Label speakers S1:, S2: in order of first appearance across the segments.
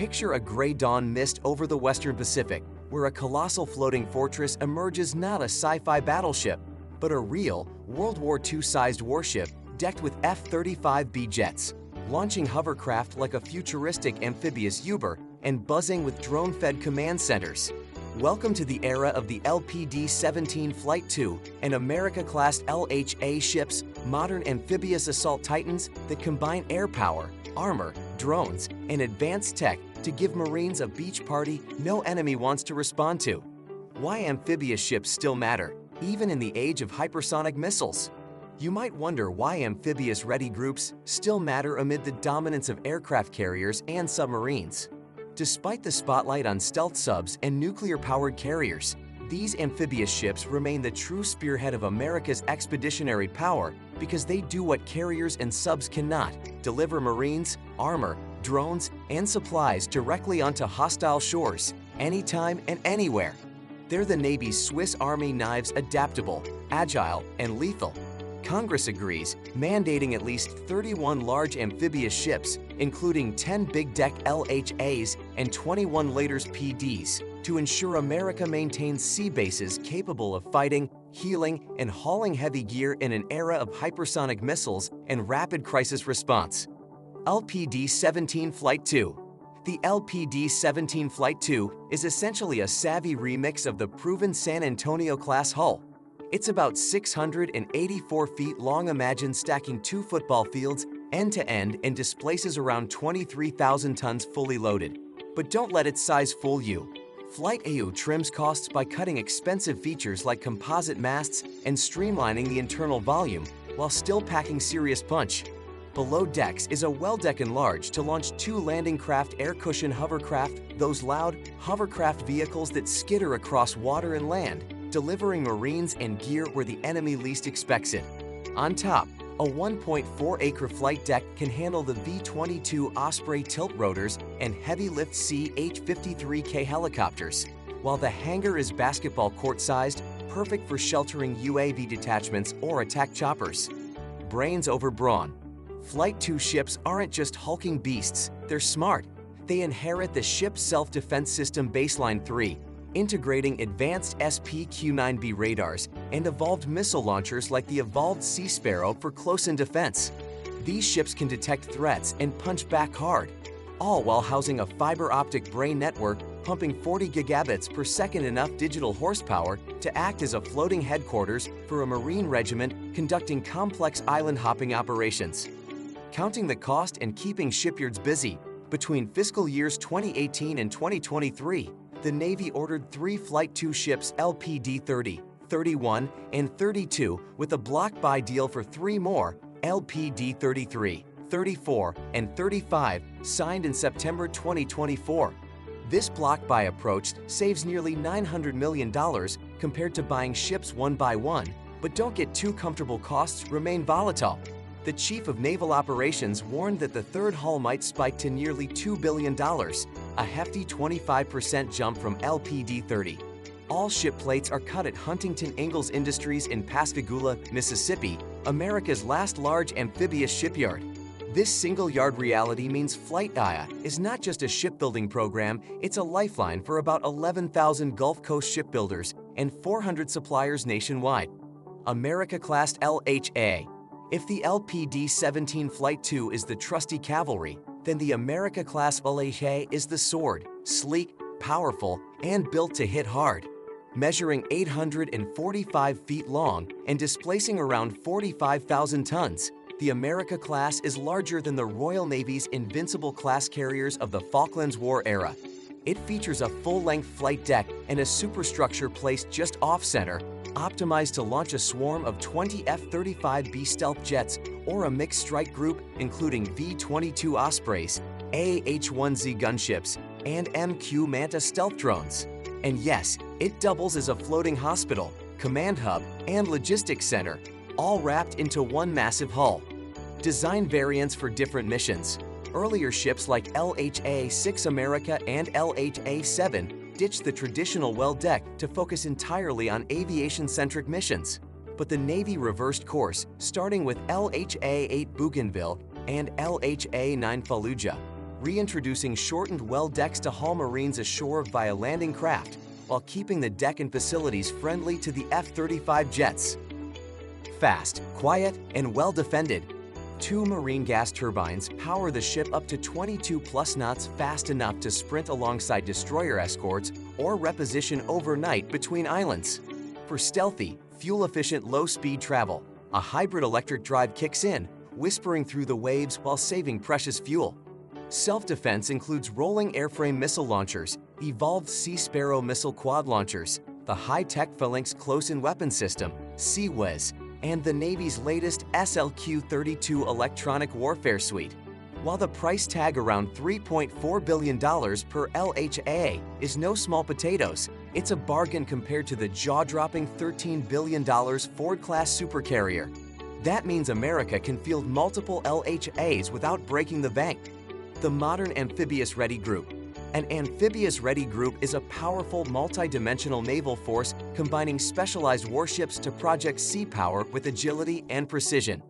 S1: Picture a gray dawn mist over the Western Pacific, where a colossal floating fortress emerges not a sci-fi battleship, but a real World War II-sized warship decked with F-35B jets, launching hovercraft like a futuristic amphibious Uber and buzzing with drone-fed command centers. Welcome to the era of the LPD-17 Flight II and America-class LHA ships, modern amphibious assault titans that combine air power, armor, drones, and advanced tech to give Marines a beach party no enemy wants to respond to. Why amphibious ships still matter, even in the age of hypersonic missiles. You might wonder why amphibious-ready groups still matter amid the dominance of aircraft carriers and submarines. Despite the spotlight on stealth subs and nuclear-powered carriers, these amphibious ships remain the true spearhead of America's expeditionary power because they do what carriers and subs cannot: deliver Marines, armor, drones, and supplies directly onto hostile shores, anytime and anywhere. They're the Navy's Swiss Army knives, adaptable, agile, and lethal. Congress agrees, mandating at least 31 large amphibious ships, including 10 big-deck LHAs and 21 Laters PDs, to ensure America maintains sea bases capable of fighting, healing, and hauling heavy gear in an era of hypersonic missiles and rapid crisis response. LPD-17 Flight II. The LPD-17 Flight II is essentially a savvy remix of the proven San Antonio-class hull. It's about 684 feet long. Imagine stacking 2 football fields end-to-end and displaces around 23,000 tons fully loaded. But don't let its size fool you. Flight AU trims costs by cutting expensive features like composite masts and streamlining the internal volume while still packing serious punch. Below decks is a well-deck enlarged to launch 2 landing craft air cushion hovercraft, those loud, hovercraft vehicles that skitter across water and land, delivering Marines and gear where the enemy least expects it. On top, a 1.4-acre flight deck can handle the V-22 Osprey tilt rotors and heavy-lift CH-53K helicopters, while the hangar is basketball court-sized, perfect for sheltering UAV detachments or attack choppers. Brains over brawn. Flight II ships aren't just hulking beasts, they're smart. They inherit the Ship Self-Defense System Baseline 3, integrating advanced SPQ-9B radars and evolved missile launchers like the evolved Sea Sparrow for close-in defense. These ships can detect threats and punch back hard, all while housing a fiber-optic brain network pumping 40 gigabits per second, enough digital horsepower to act as a floating headquarters for a Marine regiment conducting complex island-hopping operations. Counting the cost and keeping shipyards busy, between fiscal years 2018 and 2023, the Navy ordered 3 Flight II ships, LPD-30, 31, and 32, with a block buy deal for 3 more, LPD-33, 34, and 35, signed in September 2024. This block buy approach saves nearly $900 million compared to buying ships one by one, but don't get too comfortable. Costs remain volatile. The Chief of Naval Operations warned that the third hull might spike to nearly $2 billion, a hefty 25% jump from LPD-30. All ship plates are cut at Huntington Ingalls Industries in Pascagoula, Mississippi, America's last large amphibious shipyard. This single-yard reality means Flight IA is not just a shipbuilding program, it's a lifeline for about 11,000 Gulf Coast shipbuilders and 400 suppliers nationwide. America-class LHA. If the LPD-17 Flight II is the trusty cavalry, then the America-class LHA is the sword, sleek, powerful, and built to hit hard. Measuring 845 feet long and displacing around 45,000 tons, the America-class is larger than the Royal Navy's Invincible-class carriers of the Falklands War era. It features a full-length flight deck and a superstructure placed just off-center, optimized to launch a swarm of 20 F-35B stealth jets or a mixed strike group including V-22 Ospreys, AH-1Z gunships, and MQ Manta stealth drones. And yes, it doubles as a floating hospital, command hub, and logistics center, all wrapped into one massive hull. Design variants for different missions. Earlier ships like LHA-6 America and LHA-7 ditched the traditional well deck to focus entirely on aviation-centric missions. But the Navy reversed course, starting with LHA-8 Bougainville and LHA-9 Fallujah. reintroducing shortened well decks to haul Marines ashore via landing craft, while keeping the deck and facilities friendly to the F-35 jets. Fast, quiet, and well defended. 2 marine gas turbines power the ship up to 22+ knots fast enough to sprint alongside destroyer escorts or reposition overnight between islands. For stealthy, fuel-efficient low-speed travel, a hybrid electric drive kicks in, whispering through the waves while saving precious fuel. Self-defense includes rolling airframe missile launchers, evolved Sea Sparrow missile quad launchers, the high-tech Phalanx close-in weapon system, CWES, and the Navy's latest SLQ-32 electronic warfare suite. While the price tag around $3.4 billion per LHA is no small potatoes, it's a bargain compared to the jaw-dropping $13 billion Ford-class supercarrier. That means America can field multiple LHAs without breaking the bank. The modern Amphibious Ready Group. An Amphibious Ready Group is a powerful, multi-dimensional naval force combining specialized warships to project sea power with agility and precision.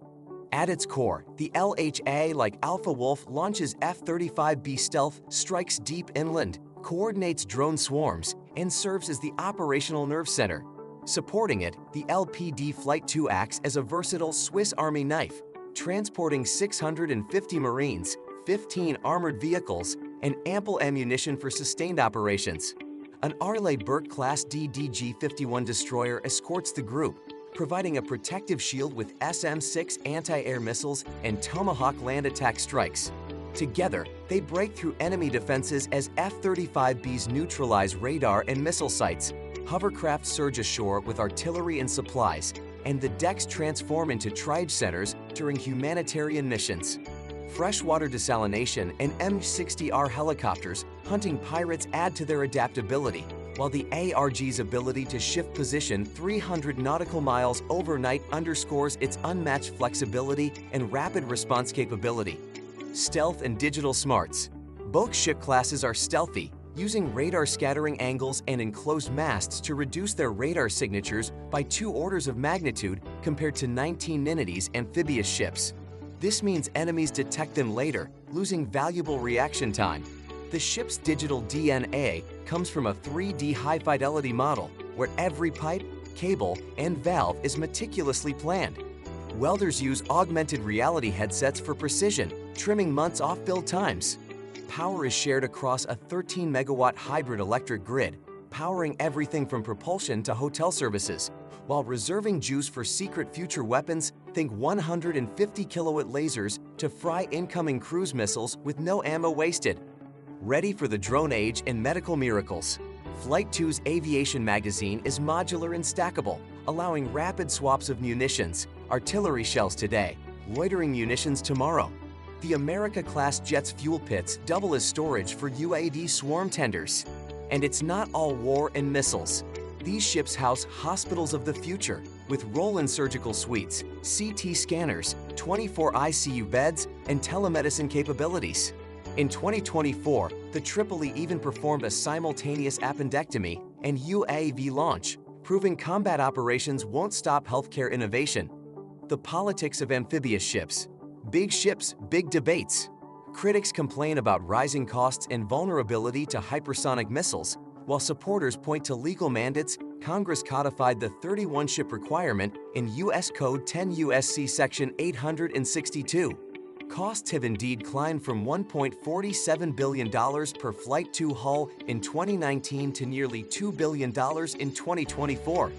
S1: At its core, the LHA, like Alpha Wolf, launches F-35B stealth, strikes deep inland, coordinates drone swarms, and serves as the operational nerve center. Supporting it, the LPD Flight 2 acts as a versatile Swiss Army knife, transporting 650 Marines, 15 armored vehicles, and ample ammunition for sustained operations. An Arleigh-Burke-class DDG-51 destroyer escorts the group, providing a protective shield with SM-6 anti-air missiles and Tomahawk land attack strikes. Together, they break through enemy defenses as F-35Bs neutralize radar and missile sites, hovercraft surge ashore with artillery and supplies, and the decks transform into triage centers during humanitarian missions. Freshwater desalination and M-60R helicopters hunting pirates add to their adaptability, while the ARG's ability to shift position 300 nautical miles overnight underscores its unmatched flexibility and rapid response capability. Stealth and digital smarts. Both ship classes are stealthy, using radar scattering angles and enclosed masts to reduce their radar signatures by 2 orders of magnitude compared to 19 Ninity's amphibious ships. This means enemies detect them later, losing valuable reaction time. The ship's digital DNA comes from a 3D high-fidelity model where every pipe, cable, and valve is meticulously planned. Welders use augmented reality headsets for precision, trimming months off build times. Power is shared across a 13-megawatt hybrid electric grid, powering everything from propulsion to hotel services, while reserving juice for secret future weapons. Think 150-kilowatt lasers to fry incoming cruise missiles with no ammo wasted. Ready for the drone age and medical miracles. Flight 2's aviation magazine is modular and stackable, allowing rapid swaps of munitions, artillery shells today, loitering munitions tomorrow. The America-class jet's fuel pits double as storage for UAV swarm tenders. And it's not all war and missiles. These ships house hospitals of the future with roll-in surgical suites, CT scanners, 24 ICU beds, and telemedicine capabilities. In 2024, the Tripoli even performed a simultaneous appendectomy and UAV launch, proving combat operations won't stop healthcare innovation. The politics of amphibious ships. Big ships, big debates. Critics complain about rising costs and vulnerability to hypersonic missiles, while supporters point to legal mandates. Congress codified the 31-ship requirement in U.S. Code 10 U.S.C. Section 862. Costs have indeed climbed from $1.47 billion per Flight 2 hull in 2019 to nearly $2 billion in 2024.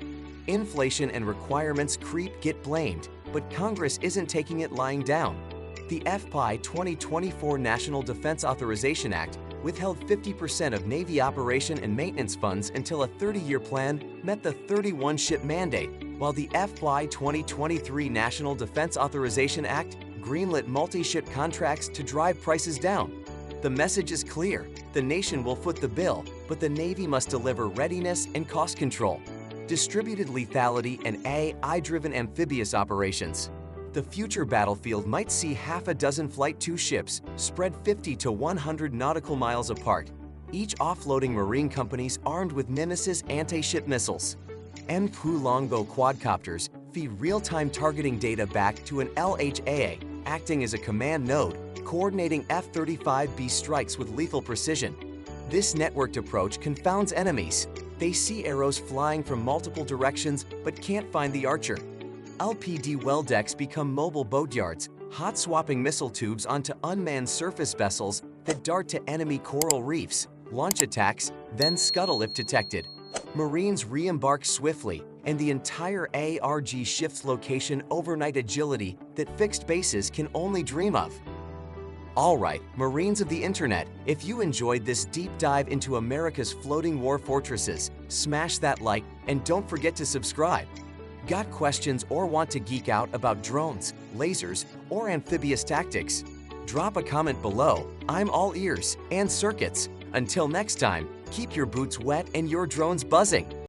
S1: Inflation and requirements creep get blamed, but Congress isn't taking it lying down. The FY 2024 National Defense Authorization Act withheld 50% of Navy operation and maintenance funds until a 30-year plan met the 31-ship mandate, while the FY 2023 National Defense Authorization Act greenlit multi-ship contracts to drive prices down. The message is clear: the nation will foot the bill, but the Navy must deliver readiness and cost control, distributed lethality, and AI-driven amphibious operations. The future battlefield might see half a dozen Flight 2 ships spread 50 to 100 nautical miles apart, each offloading marine companies armed with Nemesis anti-ship missiles. Mphu Longbow quadcopters feed real-time targeting data back to an LHA, acting as a command node, coordinating F-35B strikes with lethal precision. This networked approach confounds enemies. They see arrows flying from multiple directions but can't find the archer. LPD well decks become mobile boatyards, hot-swapping missile tubes onto unmanned surface vessels that dart to enemy coral reefs, launch attacks, then scuttle if detected. Marines re-embark swiftly, and the entire ARG shifts location overnight agility that fixed bases can only dream of. Alright, Marines of the Internet, if you enjoyed this deep dive into America's floating war fortresses, smash that like and don't forget to subscribe. Got questions or want to geek out about drones, lasers, or amphibious tactics? Drop a comment below. I'm all ears and circuits. Until next time, keep your boots wet and your drones buzzing.